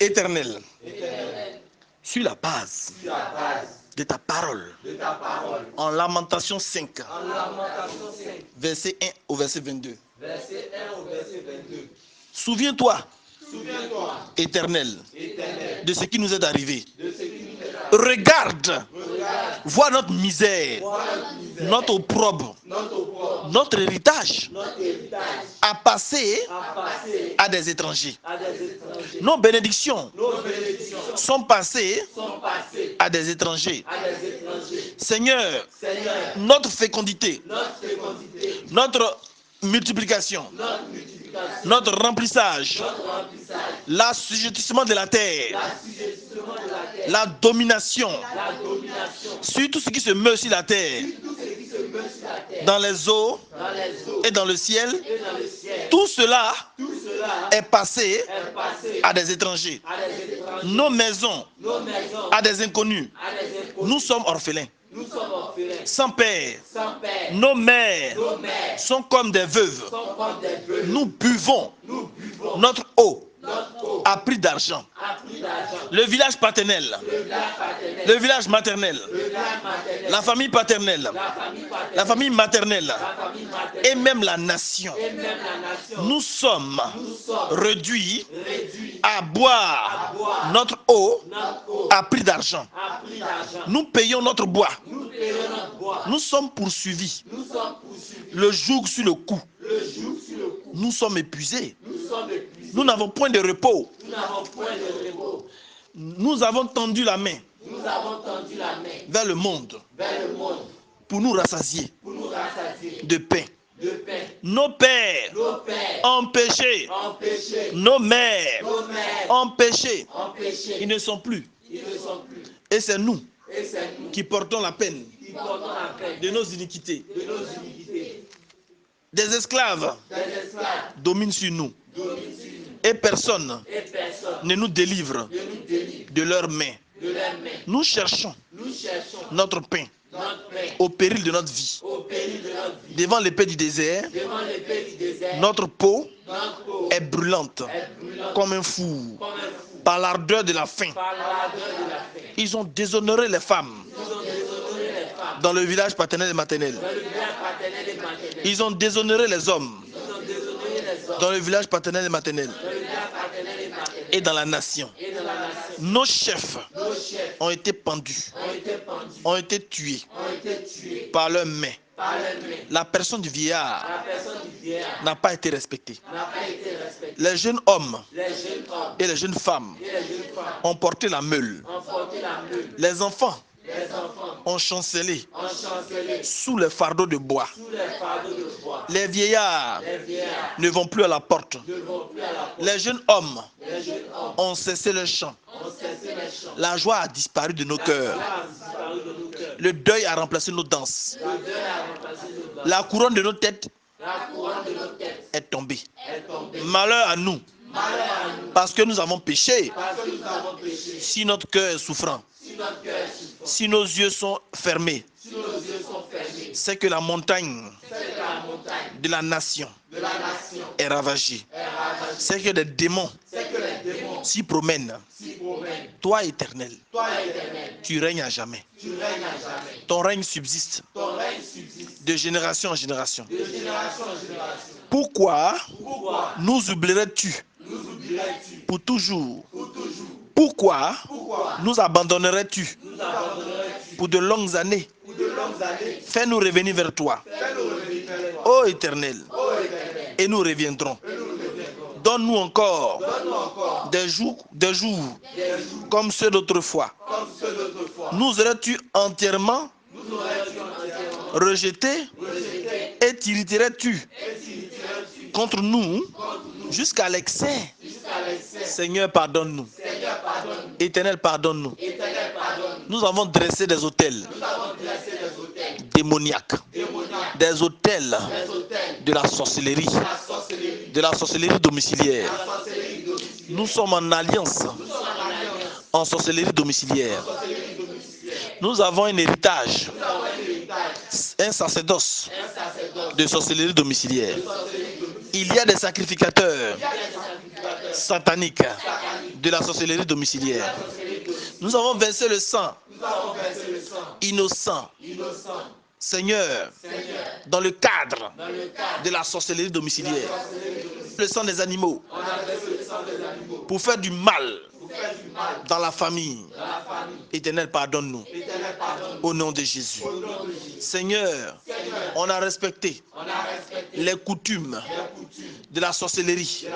Éternel, sur la base de ta parole, en Lamentation 5, verset 1 au verset 22. Souviens-toi, Éternel, de ce qui nous est arrivé. Regarde, vois notre misère, notre opprobre, notre héritage a passé à des étrangers. Nos bénédictions sont passées à des étrangers. Seigneur, notre fécondité, notre multiplication, notre remplissage, l'assujettissement de la terre, la domination sur tout ce qui se meut sur la terre, dans les eaux et dans le ciel, tout cela est passé à des étrangers. Nos maisons à des inconnus. Nous sommes orphelins, sans père. Nos mères sont comme des veuves. Nous buvons notre eau à prix d'argent. Le village paternel, le village maternel, la famille paternelle, la famille maternelle et même la nation. Nous sommes réduits à boire notre eau à prix d'argent. Nous payons notre bois. Nous sommes poursuivis. Le joug sur le cou. Nous sommes épuisés. Nous n'avons point de repos. Nous avons tendu la main vers le monde pour nous rassasier de pain. Nos pères ont péché. Nos mères ont péché. Ils ne sont plus. Et c'est nous qui portons la peine de nos iniquités. Des esclaves dominent sur nous. Et personne ne nous délivre de leurs mains. Nous cherchons notre pain au péril de notre vie. Devant l'épée du désert, notre peau est brûlante comme un four par l'ardeur de la faim. Ils ont déshonoré les femmes dans le village paternel et maternel. Ils ont déshonoré les hommes dans le village paternel et maternel et dans la nation. Nos chefs ont été pendus, ont été tués par leurs mains. La personne du vieillard n'a pas été respectée. Les jeunes hommes et les jeunes femmes ont porté la meule. Les enfants ont chancelé sous les fardeaux de bois. Les vieillards ne vont plus à la porte. Les jeunes hommes ont cessé le chant. La joie a disparu de nos cœurs. Le deuil a remplacé nos danses. La couronne de nos têtes est tombée. Malheur à nous, parce que nous avons péché. Si notre cœur est souffrant, si nos yeux sont fermés, c'est que la montagne de la nation est ravagée. C'est que des démons s'y promènent. Toi, Éternel, tu règnes à jamais. Ton règne subsiste de génération en génération. Pourquoi nous oublierais-tu pour toujours? Pourquoi nous abandonnerais-tu pour de longues années? Fais-nous revenir vers toi, ô Éternel, et nous reviendrons. Donne-nous encore des jours comme ceux d'autrefois. Nous aurais-tu entièrement rejeté et t'irriterais-tu contre nous jusqu'à l'excès? Seigneur, pardonne-nous. Éternel, pardonne-nous. Nous avons dressé des autels démoniaques, des autels de la sorcellerie domiciliaire. Nous sommes en alliance en sorcellerie domiciliaire. Nous avons un héritage, un sacerdoce de sorcellerie domiciliaire. Il y a des sacrificateurs sataniques de la sorcellerie domiciliaire. Nous avons versé le sang innocent, Seigneur, dans le cadre de la sorcellerie domiciliaire. Le sang des animaux pour faire du mal dans la famille. Éternel, pardonne-nous. Au nom de Jésus. Seigneur, on a respecté les coutumes de la sorcellerie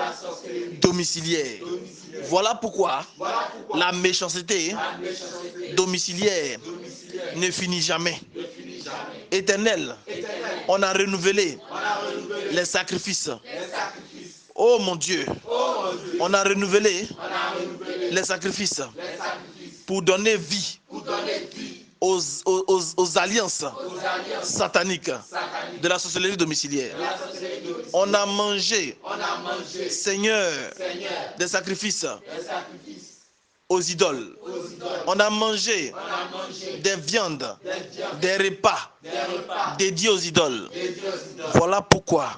domiciliaire. Voilà pourquoi la méchanceté domiciliaire ne finit jamais. Éternel, on a renouvelé les sacrifices. Oh mon Dieu, on a renouvelé les sacrifices pour donner vie aux alliances sataniques de la sorcellerie domiciliaire. On a mangé, Seigneur, des sacrifices aux idoles. On a mangé des viandes, des repas dédiés aux idoles. Voilà pourquoi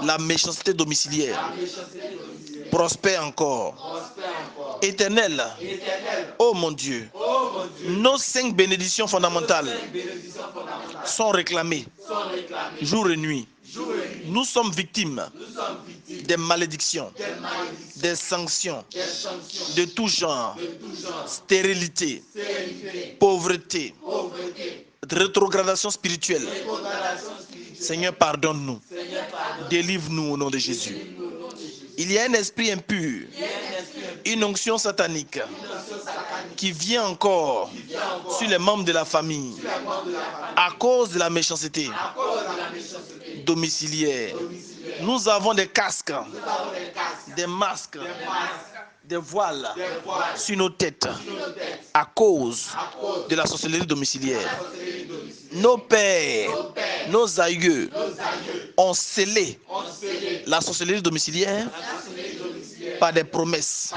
la méchanceté domiciliaire prospère encore. Éternel, oh mon Dieu, nos 5 bénédictions fondamentales sont réclamées jour et nuit. Nous sommes victimes des malédictions, des sanctions de tout genre, stérilité, pauvreté, rétrogradation spirituelle. Seigneur, pardonne-nous. Délivre-nous au nom de Jésus. Il y a un esprit impur, une onction satanique qui vient encore sur les membres de la famille à cause de la méchanceté domiciliaire. Nous avons des casques, des masques, des voiles sur nos têtes à cause de la sorcellerie domiciliaire. Nos pères, nos aïeux ont scellé la sorcellerie domiciliaire par des promesses.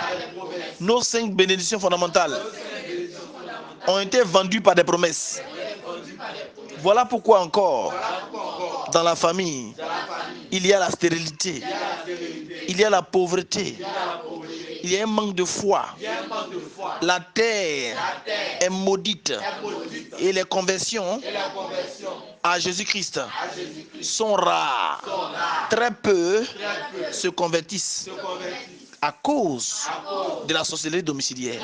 Nos 5 bénédictions fondamentales ont été vendues par des promesses. Voilà pourquoi encore, dans la famille, il y a la stérilité, il y a la pauvreté, il y a un manque de foi. La terre est maudite et les conversions à Jésus-Christ sont rares. Très peu se convertissent à cause de la sorcellerie domiciliaire.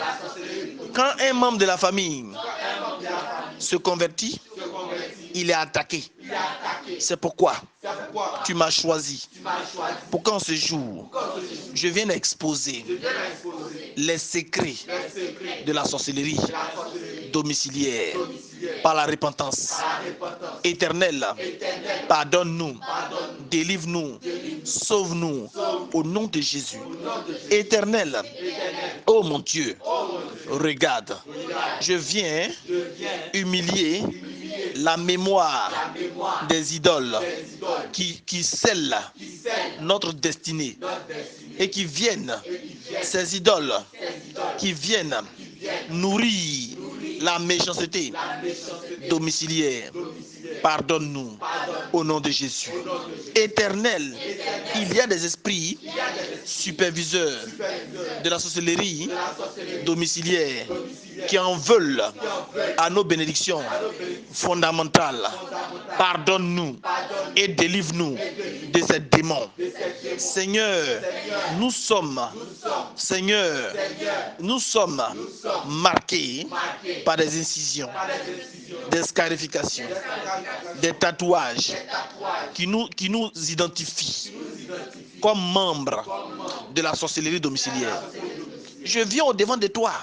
Quand un membre de la famille se convertit, il est attaqué. C'est pourquoi tu m'as choisi pour qu'en ce jour, je vienne exposer les secrets de la sorcellerie domiciliaire par la repentance. Éternel, pardonne-nous, délivre-nous, sauve-nous au nom de Jésus. Éternel, oh mon Dieu, regarde, je viens humilier la mémoire des idoles qui scellent notre destinée et qui viennent, ces idoles qui viennent nourrir la méchanceté domiciliaire. Pardonne-nous au nom de Jésus. Éternel, il y a des esprits superviseurs de la sorcellerie domiciliaire qui en veulent à nos bénédictions fondamentales. Pardonne-nous et délivre-nous de ces démons. Seigneur, nous sommes, Seigneur, nous sommes marqués par des incisions, des scarifications, des tatouages qui nous identifient comme membres de la sorcellerie domiciliaire. Je viens au devant de toi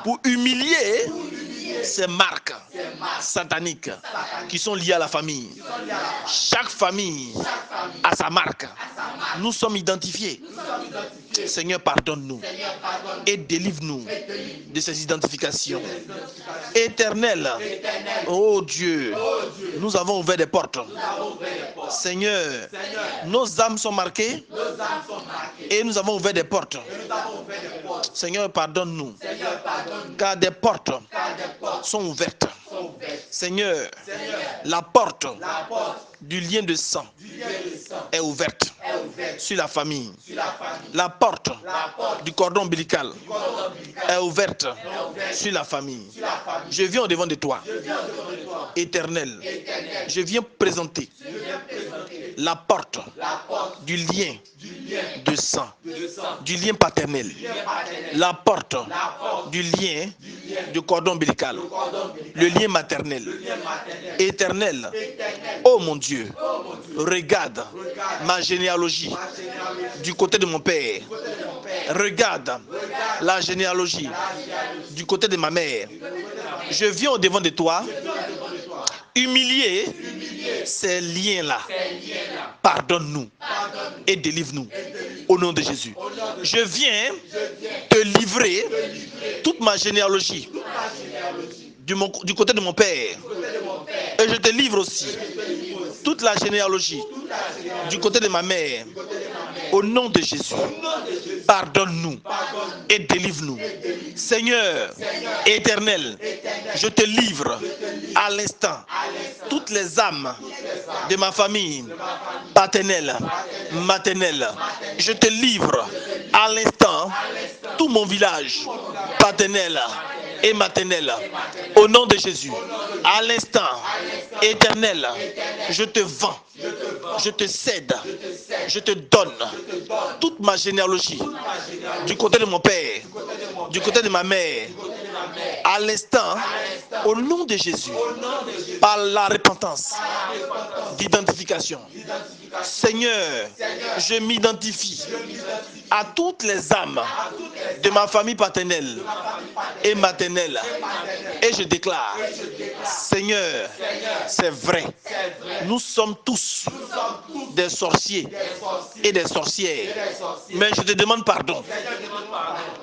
pour humilier ces marques sataniques qui sont liées à la famille. Chaque famille a sa marque. Nous sommes identifiés. Seigneur, pardonne-nous et délivre-nous de ces identifications. Éternel, oh Dieu, nous avons ouvert des portes. Seigneur, nos âmes sont marquées et nous avons ouvert des portes. Seigneur, pardonne-nous, car des portes sont ouvertes Seigneur, la porte du lien de sang est ouverte sur la famille. La porte du cordon ombilical est ouverte sur la famille. Je viens au-devant de toi, Éternel. Je viens présenter la porte du lien de sang, du lien paternel, la porte du lien du cordon ombilical, le lien maternel. Éternel, oh mon Dieu, regarde ma généalogie du côté de mon père. Regarde la généalogie du côté de ma mère. Je viens au-devant de toi, humilier ces liens-là. Pardonne-nous et délivre-nous au nom de Jésus. Je viens te livrer toute ma généalogie du côté de mon père. Et je te livre aussi toute la généalogie du côté de ma mère. Au nom de Jésus, pardonne-nous et délivre-nous. Seigneur éternel, je te livre à l'instant toutes les âmes de ma famille paternelle, maternelle. Je te livre à l'instant tout mon village paternel et maternel. Au nom de Jésus, à l'instant éternel, je te vends, je te cède, je te donne toute ma généalogie du côté de mon père, du côté de ma mère. À l'instant, au nom de Jésus, par la repentance d'identification. Seigneur, je m'identifie à toutes les âmes de ma famille paternelle et maternelle. Et je déclare, Seigneur, c'est vrai, nous sommes tous des sorciers et des sorcières. Mais je te demande pardon.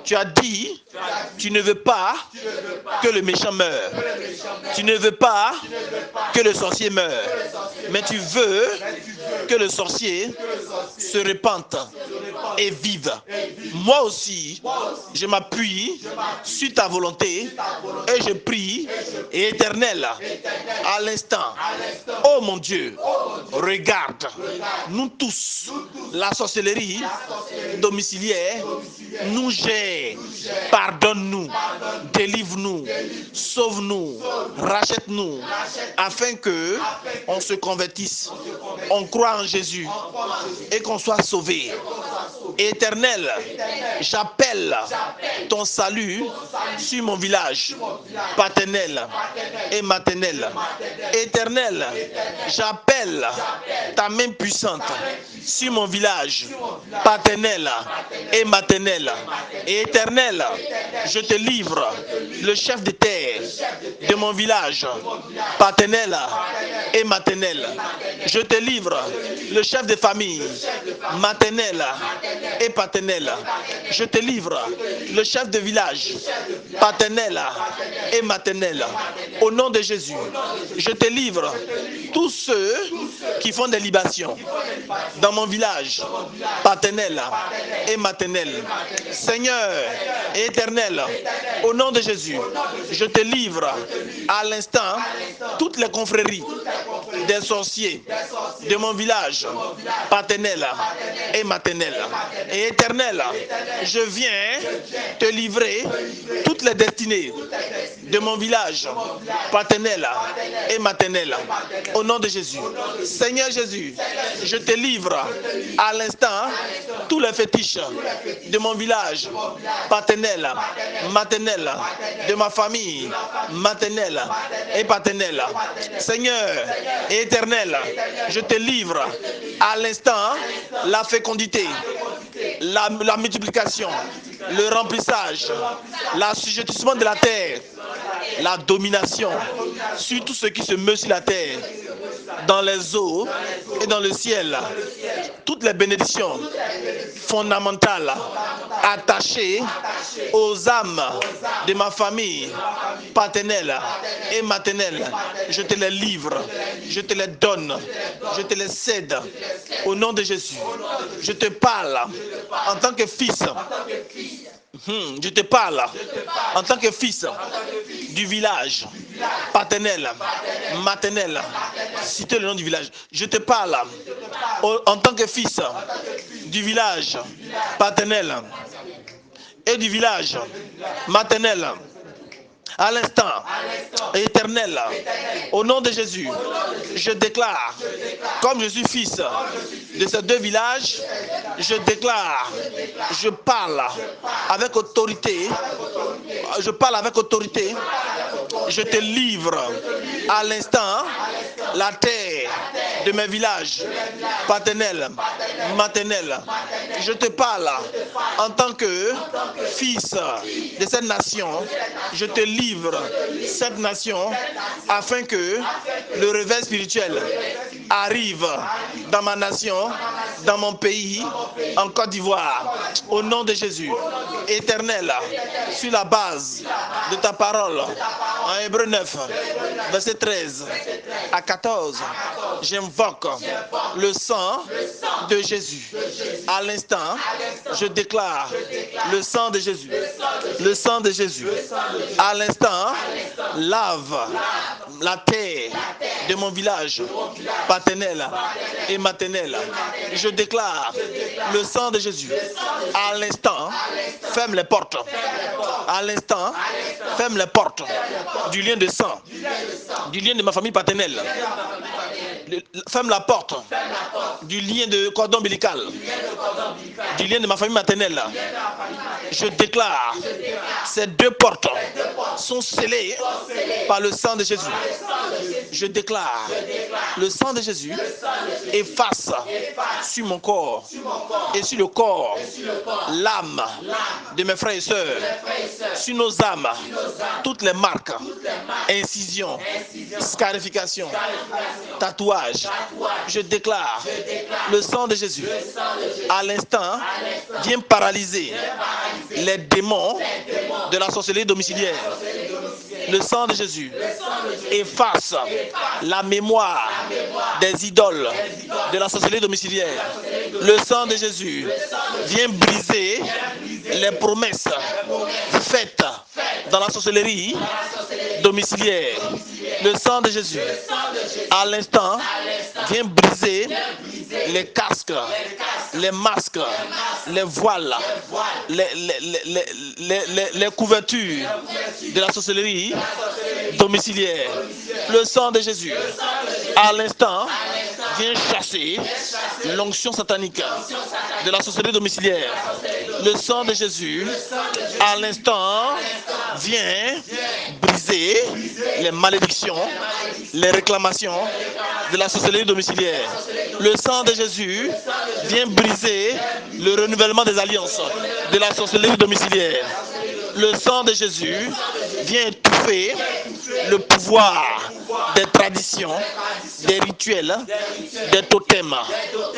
Tu as dit, tu ne veux pas que le méchant meure. Tu ne veux pas que le sorcier meure. Mais tu veux que le sorcier se répande et vive. Moi aussi, je m'appuie sur ta volonté et je prie, Éternel, à l'instant. Oh mon Dieu, regarde, nous tous, la sorcellerie domiciliaire nous gère. Pardonne-nous, délivre-nous, sauve-nous, rachète-nous, afin que on se convertisse, on croit en Jésus et qu'on soit sauvé. Éternel, j'appelle ton salut sur mon village paternel et maternel. Éternel, j'appelle ta main puissante sur mon village paternel et maternel. Éternel, je te livre le chef de terre de mon village paternel et maternel. Je te livre le chef de famille maternel et paternel. Je te livre le chef de village paternel et maternel. Au nom de Jésus, je te livre tous ceux qui font des libations dans mon village paternel et maternel. Seigneur éternel, au nom de Jésus, je te livre à l'instant toutes les confréries des sorciers de mon village paternel et maternel. Et éternel, je viens te livrer toutes les destinées de mon village paternel et maternel. Au nom de Jésus. Seigneur Jésus, je te livre à l'instant tous les fétiches de mon village paternel, maternel, de ma famille maternelle et paternelle. Seigneur éternel, je te livre à l'instant la fécondité, la multiplication, le remplissage, l'assujettissement de la terre, la domination sur tout ce qui se meut sur la terre, dans les eaux et dans le ciel. Toutes les bénédictions fondamentales attachées aux âmes de ma famille paternelle et maternelle, je te les livre, je te les donne, je te les cède au nom de Jésus. Je te parle en tant que fils. Je te parle en tant que fils du village paternel, maternel. Citez le nom du village. Je te parle en tant que fils du village paternel et du village maternel. À l'instant, éternel, au nom de Jésus, je déclare, comme je suis fils de ces deux villages, je déclare, je parle avec autorité, je te livre à l'instant la terre de mes villages paternels, maternels. Je te parle en tant que fils de cette nation, je te livre cette nation afin que le réveil spirituel arrive dans ma nation, dans mon pays, en Côte d'Ivoire, au nom de Jésus. Éternel, sur la base de ta parole, en Hébreux 9, verset 13 à 14, j'invoque le sang de Jésus. À l'instant, je déclare le sang de Jésus. Le sang de Jésus. À l'instant, lave la terre de mon village paternel et maternel. Je déclare le sang de Jésus. À l'instant, ferme les portes. À l'instant, ferme les portes du lien de sang, du lien de ma famille paternelle. Ferme la porte du lien de cordon ombilical, du lien de ma famille maternelle. Je déclare, ces deux portes sont scellées par le sang de Jésus. Je déclare, le sang de Jésus efface sur mon corps et sur le corps l'âme de mes frères et sœurs, sur nos âmes, toutes les marques, incisions, scarifications, tatouages. Je déclare, le sang de Jésus, à l'instant, vient paralyser les démons de la sorcellerie domiciliaire. Le sang de Jésus efface la mémoire des idoles de la sorcellerie domiciliaire. Le sang de Jésus vient briser les promesses faites dans la sorcellerie domiciliaire. Le sang de Jésus, à l'instant, vient briser les casques, les masques, les voiles, les couvertures de la sorcellerie domiciliaire. Le sang de Jésus, à l'instant, vient chasser l'onction satanique de la sorcellerie domiciliaire. Le sang de Jésus, à l'instant, vient briser les malédictions, les réclamations de la sorcellerie domiciliaire. Le sang de Jésus vient briser le renouvellement des alliances de la sorcellerie domiciliaire. Le sang de Jésus vient étouffer le pouvoir des traditions, des rituels, des totems.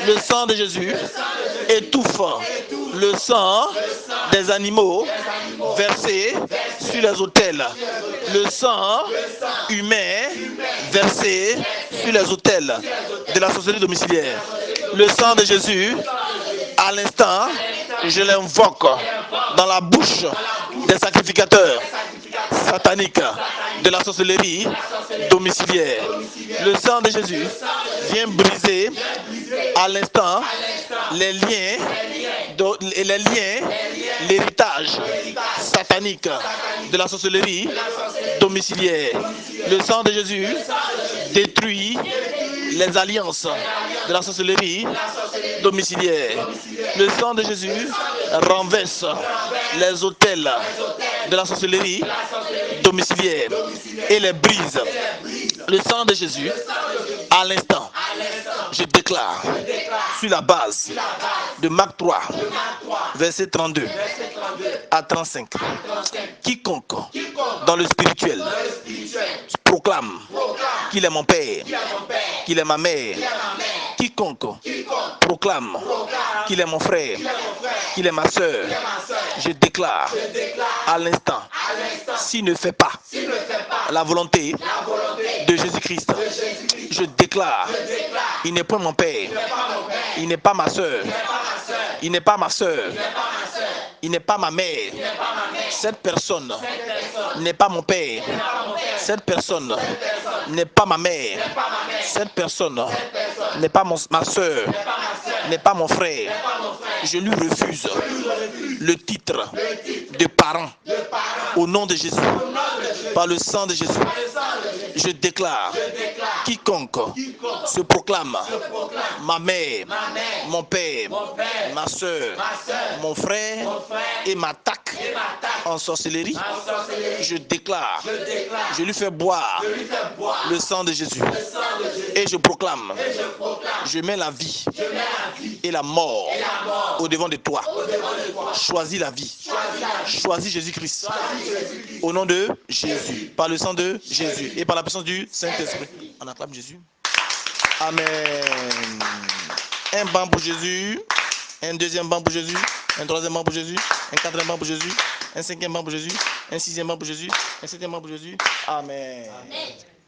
Le sang de Jésus étouffe le sang des animaux versés sur les autels. Le sang humain versé sur les autels de la sorcellerie domiciliaire. Le sang de Jésus, à l'instant, je l'invoque dans la bouche des sacrificateurs sataniques de la sorcellerie domiciliaire. Le sang de Jésus vient briser à l'instant les liens, l'héritage satanique de la sorcellerie domiciliaire. Le sang de Jésus détruit les alliances de la sorcellerie domiciliaire. Le sang de Jésus renverse les autels de la sorcellerie domiciliaire et les brise. Le sang de Jésus, à l'instant, je déclare sur la base de Marc 3, verset 32 à 35, quiconque dans le spirituel proclame qu'il est mon père, qu'il est ma mère, quiconque proclame qu'il est mon frère, qu'il est ma soeur, je déclare à l'instant, s'il ne fait pas la volonté de Jésus-Christ, je déclare, il n'est pas mon père, il n'est pas ma soeur, il n'est pas ma soeur, il n'est pas ma mère, cette personne n'est pas mon père, Cette personne n'est pas ma mère. Cette personne n'est pas ma soeur, n'est pas mon frère. Je lui refuse le titre de parent au nom de Jésus, par le sang de Jésus. Je déclare, quiconque se proclame ma mère, mon père, ma soeur, mon frère et m'attaque en sorcellerie, je déclare, je lui fais boire le sang de Jésus et je proclame, je mets la vie et la mort au devant de toi. Choisis la vie, choisis Jésus-Christ au nom de Jésus, par le sang de Jésus et par la puissance du Saint-Esprit. On acclame Jésus. Amen. Un banc pour Jésus, un deuxième banc pour Jésus, un troisième banc pour Jésus, un quatrième banc pour Jésus, un cinquième banc pour Jésus, un sixième banc pour Jésus, un septième banc pour Jésus. Amen. Amen.